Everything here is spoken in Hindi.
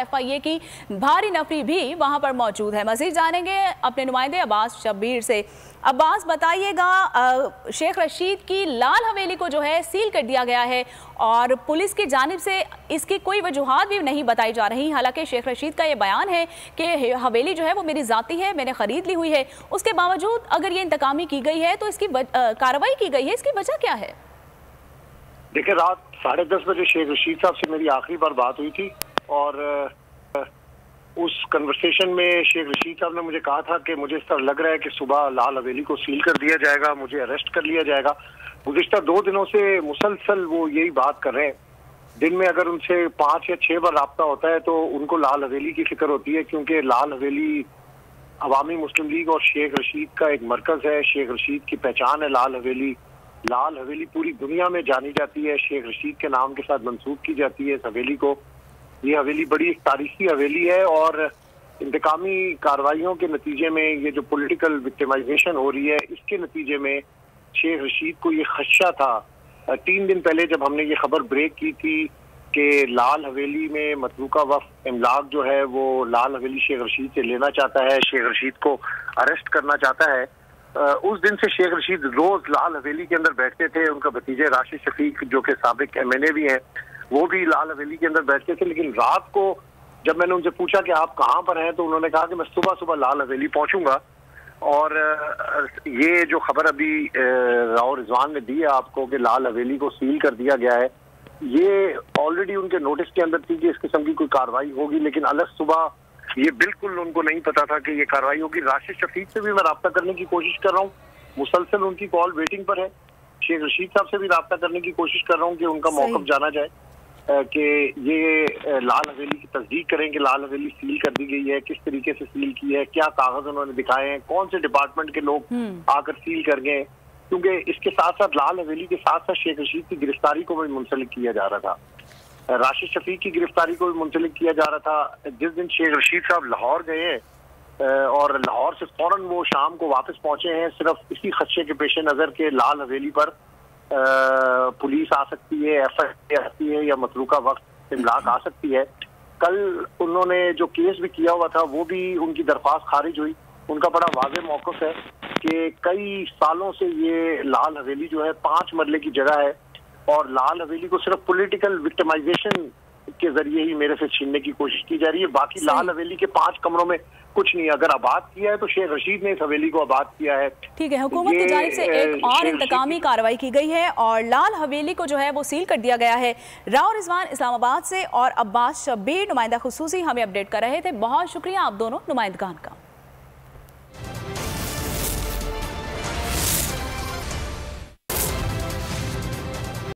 FIA की भारी नफरी भी वहां पर मौजूद है। मजीद जानेंगे अपने नुमाइंदे अब्बास शब्बीर से। अब्बास, बताइएगा, शेख रशीद की लाल हवेली को जो है सील कर दिया गया है और पुलिस की जानिब से इसकी कोई वजूहात भी नहीं बताई जा रही। हालांकि शेख रशीद का ये बयान है कि हवेली जो है वो मेरी जाती है, मैंने खरीद ली हुई है। उसके बावजूद अगर ये इंतकामी की गई है तो इसकी कार्रवाई की गई है, इसकी वजह क्या है? देखिए, रात 10:30 बजे शेख रशीद साहब से मेरी आखिरी बार बात हुई थी और उस कन्वर्सेशन में शेख रशीद साहब ने मुझे कहा था कि मुझे इस तरह लग रहा है कि सुबह लाल हवेली को सील कर दिया जाएगा, मुझे अरेस्ट कर लिया जाएगा। गुज़िश्ता 2 दिनों से मुसलसल वो यही बात कर रहे हैं। दिन में अगर उनसे 5 या 6 बार राब्ता होता है तो उनको लाल हवेली की फिक्र होती है, क्योंकि लाल हवेली अवामी मुस्लिम लीग और शेख रशीद का एक मरकज है। शेख रशीद की पहचान है लाल हवेली। लाल हवेली पूरी दुनिया में जानी जाती है, शेख रशीद के नाम के साथ मंसूब की जाती है इस हवेली को। ये हवेली बड़ी तारीखी हवेली है और इंतकामी कार्रवाइयों के नतीजे में ये जो पॉलिटिकल विक्टिमाइजेशन हो रही है, इसके नतीजे में शेख रशीद को ये खदशा था। 3 दिन पहले जब हमने ये खबर ब्रेक की थी कि लाल हवेली में मतरूका वक्फ इमलाक जो है वो लाल हवेली शेख रशीद से लेना चाहता है, शेख रशीद को अरेस्ट करना चाहता है, उस दिन से शेख रशीद रोज लाल हवेली के अंदर बैठते थे। उनका भतीजे राशिद शफीक जो कि साबिक MNA भी हैं, वो भी लाल हवेली के अंदर बैठते थे। लेकिन रात को जब मैंने उनसे पूछा कि आप कहाँ पर हैं, तो उन्होंने कहा कि मैं सुबह सुबह लाल हवेली पहुंचूंगा। और ये जो खबर अभी राव रिजवान ने दी है आपको कि लाल हवेली को सील कर दिया गया है, ये ऑलरेडी उनके नोटिस के अंदर थी कि इस किस्म की कोई कार्रवाई होगी। लेकिन अलग सुबह ये बिल्कुल उनको नहीं पता था कि ये कार्रवाई होगी। राशिद शफीक से भी मैं राब्ता करने की कोशिश कर रहा हूँ, मुसलसल उनकी कॉल वेटिंग पर है। शेख रशीद साहब से भी राब्ता करने की कोशिश कर रहा हूँ कि उनका मौक़िफ़ जाना जाए, कि ये लाल हवेली की तस्दीक करें कि लाल हवेली सील कर दी गई है, किस तरीके से सील की है, क्या कागज उन्होंने दिखाए हैं, कौन से डिपार्टमेंट के लोग आकर सील कर गए। क्योंकि इसके साथ साथ लाल हवेली के साथ साथ शेख रशीद की गिरफ्तारी को भी मुंसलिक किया जा रहा था, राशिद शफीक की गिरफ्तारी को भी मुंसलिक किया जा रहा था। जिस दिन शेख रशीद साहब लाहौर गए हैं और लाहौर से फौरन वो शाम को वापस पहुंचे हैं, सिर्फ इसी खदशे के पेश नज़र के लाल हवेली पर पुलिस आ सकती है, FIA आती है या मतरूका वक्त इमलाक आ सकती है। कल उन्होंने जो केस भी किया हुआ था वो भी उनकी दरख्वास्त खारिज हुई। उनका बड़ा वाज़ेह मौक़िफ़ है कि कई सालों से ये लाल हवेली जो है 5 मरले की जगह है और लाल हवेली को सिर्फ पॉलिटिकल विक्टिमाइजेशन के जरिए ही मेरे से छीनने की कोशिश की जा रही है। बाकी लाल हवेली के 5 कमरों में कुछ नहीं। अगर आबाद किया है तो शेख रशीद ने इस हवेली को आबाद किया है। ठीक है, हुकूमत की जानिब से एक और इंतकामी कार्रवाई की गई है और लाल हवेली को जो है वो सील कर दिया गया है। राव रिजवान इस्लामाबाद से और अब्बास शब्बीर नुमाइंदा खुसूसी हमें अपडेट कर रहे थे। बहुत शुक्रिया आप दोनों नुमाइंदगान का।